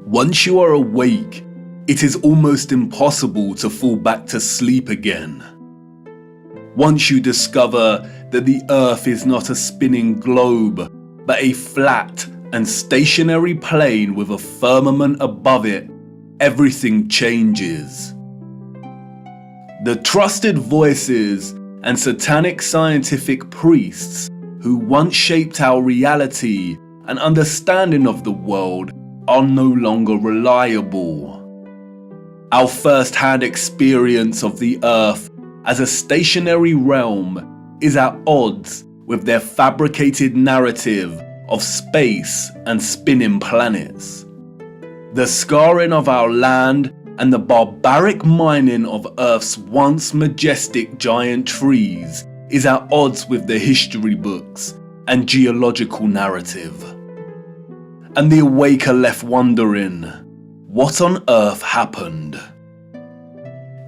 Once you are awake, it is almost impossible to fall back to sleep again. Once you discover that the Earth is not a spinning globe, but a flat and stationary plane with a firmament above it, everything changes. The trusted voices and satanic scientific priests who once shaped our reality and understanding of the world are no longer reliable. Our first-hand experience of the Earth as a stationary realm is at odds with their fabricated narrative of space and spinning planets. The scarring of our land and the barbaric mining of Earth's once majestic giant trees is at odds with the history books and geological narrative. And the awake are left wondering, what on earth happened?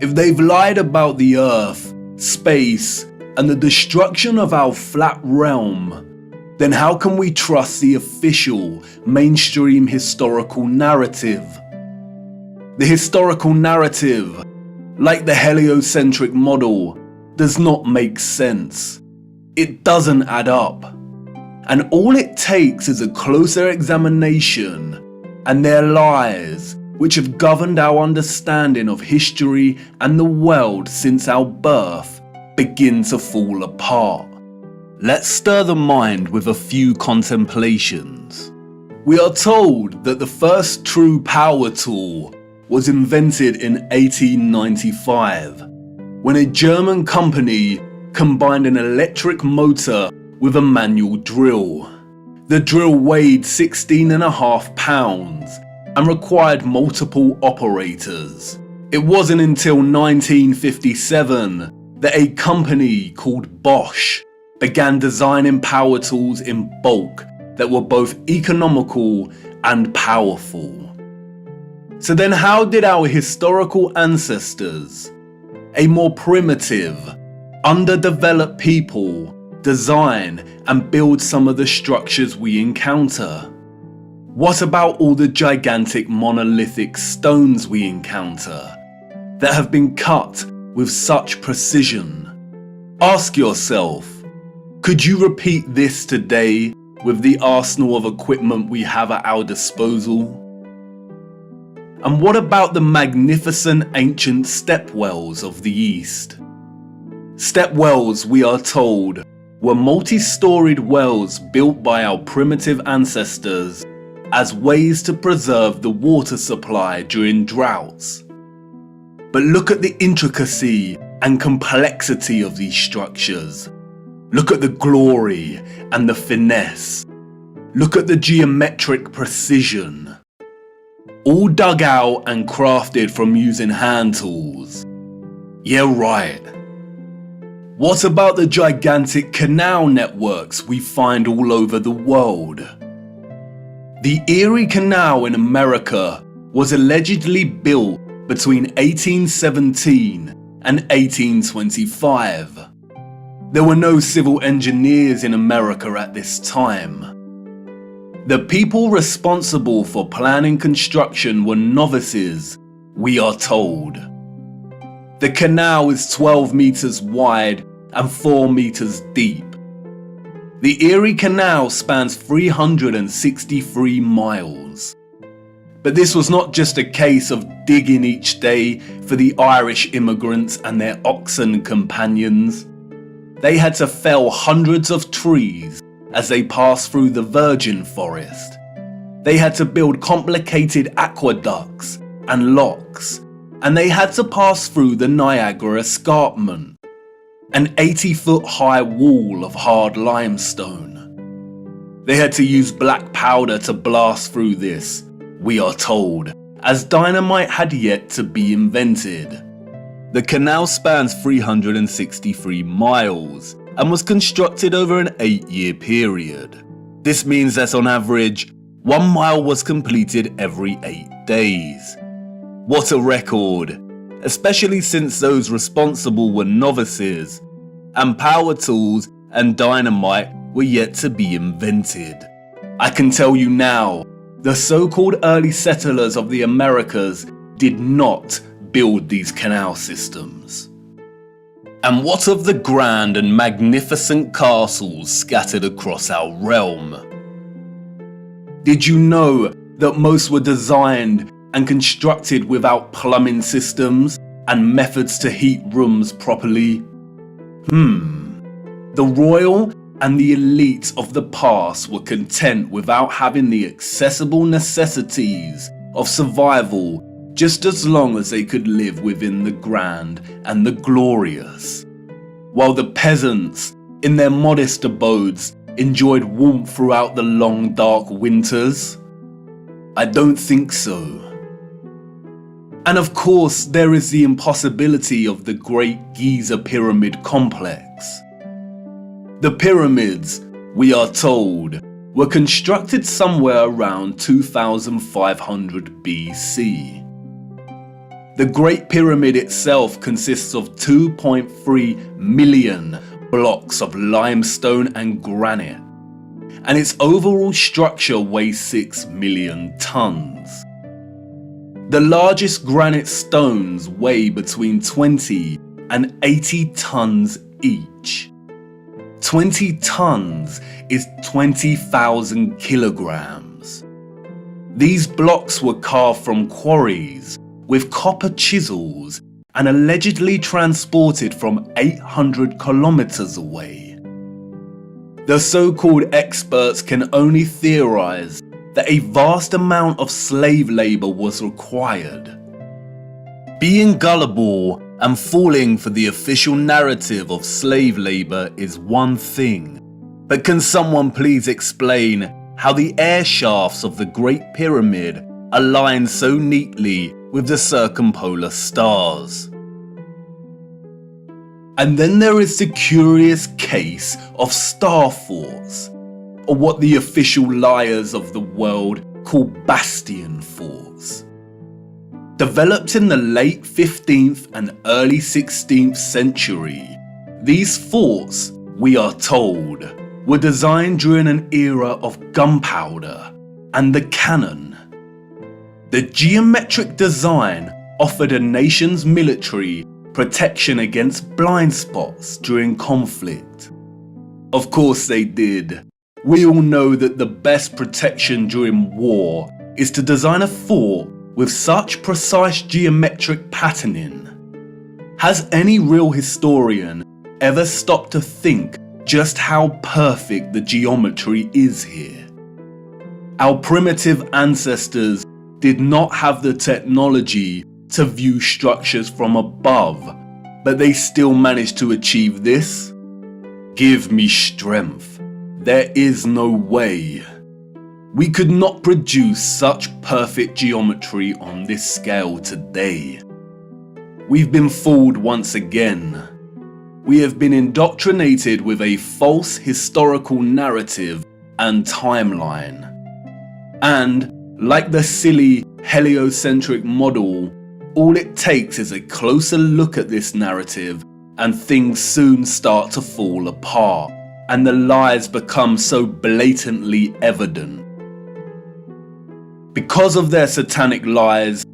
If they've lied about the Earth, space, and the destruction of our flat realm, then how can we trust the official, mainstream historical narrative? The historical narrative, like the heliocentric model, does not make sense. It doesn't add up. And all it takes is a closer examination, and their lies, which have governed our understanding of history and the world since our birth, begin to fall apart. Let's stir the mind with a few contemplations. We are told that the first true power tool was invented in 1895, when a German company combined an electric motor with a manual drill. The drill weighed 16.5 pounds and required multiple operators. It wasn't until 1957 that a company called Bosch began designing power tools in bulk that were both economical and powerful. So then how did our historical ancestors, a more primitive, underdeveloped people, design and build some of the structures we encounter? What about all the gigantic monolithic stones we encounter that have been cut with such precision? Ask yourself, could you repeat this today with the arsenal of equipment we have at our disposal? And what about the magnificent ancient stepwells of the East? Stepwells, we are told, were multi-storied wells built by our primitive ancestors as ways to preserve the water supply during droughts. But look at the intricacy and complexity of these structures. Look at the glory and the finesse. Look at the geometric precision. All dug out and crafted from using hand tools. Yeah, right. What about the gigantic canal networks we find all over the world? The Erie Canal in America was allegedly built between 1817 and 1825. There were no civil engineers in America at this time. The people responsible for planning construction were novices, we are told. The canal is 12 meters wide and 4 meters deep. The Erie Canal spans 363 miles. But this was not just a case of digging each day for the Irish immigrants and their oxen companions. They had to fell hundreds of trees as they passed through the virgin forest. They had to build complicated aqueducts and locks, and they had to pass through the Niagara Escarpment, an 80-foot high wall of hard limestone. They had to use black powder to blast through this, we are told, as dynamite had yet to be invented. The canal spans 363 miles and was constructed over an 8-year period. This means that on average, 1 mile was completed every 8 days. What a record, especially since those responsible were novices, and power tools and dynamite were yet to be invented. I can tell you now, The so-called early settlers of the Americas did not build these canal systems. And what of the grand and magnificent castles scattered across our realm? Did you know that most were designed and constructed without plumbing systems and methods to heat rooms properly? The royal and the elites of the past were content without having the accessible necessities of survival, just as long as they could live within the grand and the glorious, while the peasants, in their modest abodes, enjoyed warmth throughout the long dark winters? I don't think so. And of course, there is the impossibility of the Great Giza Pyramid Complex. The pyramids, we are told, were constructed somewhere around 2500 BC. The Great Pyramid itself consists of 2.3 million blocks of limestone and granite, and its overall structure weighs 6 million tons. The largest granite stones weigh between 20 and 80 tons each. 20 tons is 20,000 kilograms. These blocks were carved from quarries with copper chisels and allegedly transported from 800 kilometers away. The so-called experts can only theorize that a vast amount of slave labor was required. Being gullible and falling for the official narrative of slave labor is one thing, but can someone please explain how the air shafts of the Great Pyramid align so neatly with the circumpolar stars? And then there is the curious case of star forts, or what the official liars of the world call bastion forts. Developed in the late 15th and early 16th century, these forts, we are told, were designed during an era of gunpowder and the cannon. The geometric design offered a nation's military protection against blind spots during conflict. Of course they did. We all know that the best protection during war is to design a fort with such precise geometric patterning. Has any real historian ever stopped to think just how perfect the geometry is here? Our primitive ancestors did not have the technology to view structures from above, but they still managed to achieve this? Give me strength. There is no way. We could not produce such perfect geometry on this scale today. We've been fooled once again. We have been indoctrinated with a false historical narrative and timeline. And, like the silly heliocentric model, all it takes is a closer look at this narrative and things soon start to fall apart, and the lies become so blatantly evident. Because of their satanic lies,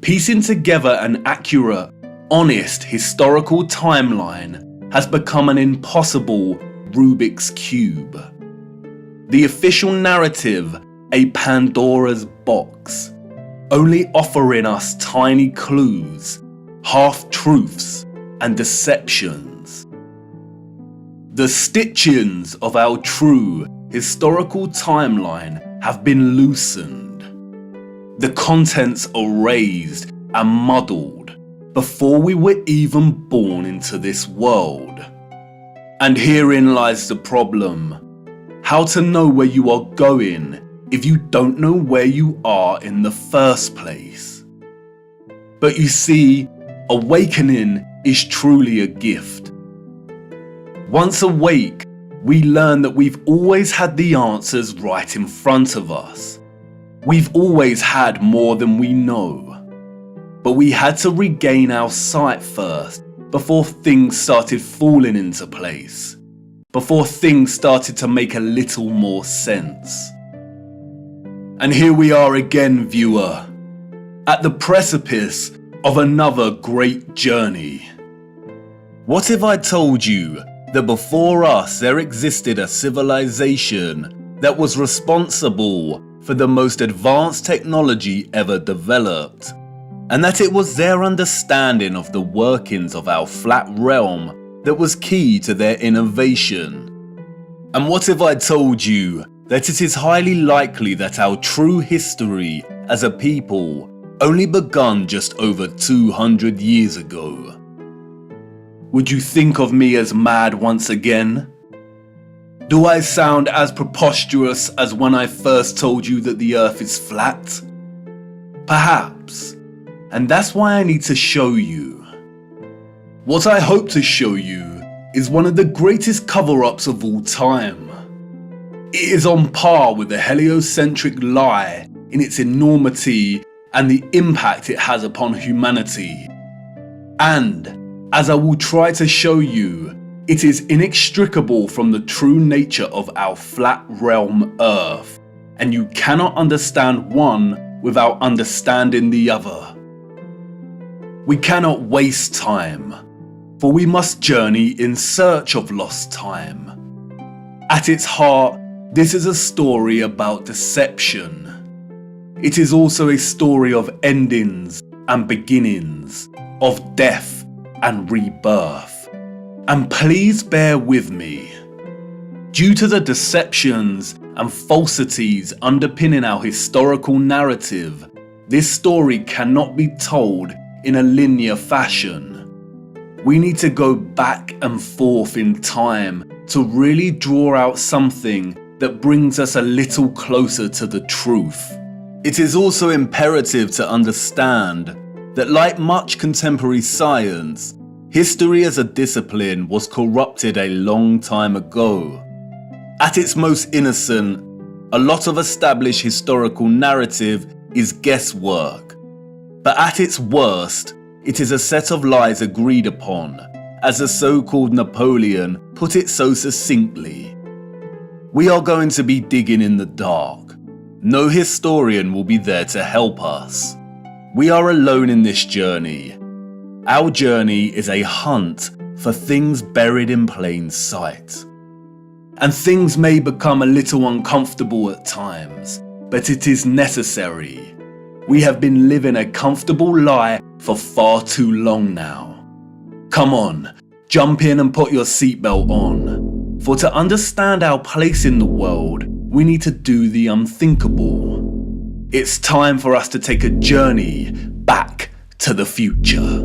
piecing together an accurate, honest historical timeline has become an impossible Rubik's Cube. The official narrative, a Pandora's box, only offering us tiny clues, half-truths, and deceptions. The stitchings of our true historical timeline have been loosened. The contents erased and muddled before we were even born into this world. And herein lies the problem. How to know where you are going if you don't know where you are in the first place? But you see, awakening is truly a gift. Once awake, we learn that we've always had the answers right in front of us. We've always had more than we know. But we had to regain our sight first before things started falling into place. Before things started to make a little more sense. And here we are again, viewer, at the precipice of another great journey. What if I told you that before us there existed a civilization that was responsible for the most advanced technology ever developed, and that it was their understanding of the workings of our flat realm that was key to their innovation? And what if I told you that it is highly likely that our true history as a people only begun just over 200 years ago? Would you think of me as mad once again? Do I sound as preposterous as when I first told you that the earth is flat? Perhaps, and that's why I need to show you. What I hope to show you is one of the greatest cover-ups of all time. It is on par with the heliocentric lie in its enormity and the impact it has upon humanity. And, as I will try to show you, it is inextricable from the true nature of our flat realm Earth, and you cannot understand one without understanding the other. We cannot waste time, for we must journey in search of lost time. At its heart, this is a story about deception. It is also a story of endings and beginnings, of death and rebirth. And please bear with me. Due to the deceptions and falsities underpinning our historical narrative, this story cannot be told in a linear fashion. We need to go back and forth in time to really draw out something that brings us a little closer to the truth. It is also imperative to understand that, like much contemporary science, history as a discipline was corrupted a long time ago. At its most innocent, a lot of established historical narrative is guesswork. But at its worst, it is a set of lies agreed upon, as the so-called Napoleon put it so succinctly. We are going to be digging in the dark. No historian will be there to help us. We are alone in this journey. Our journey is a hunt for things buried in plain sight. And things may become a little uncomfortable at times, but it is necessary. We have been living a comfortable lie for far too long now. Come on, jump in and put your seatbelt on. For to understand our place in the world, we need to do the unthinkable. It's time for us to take a journey back to the future.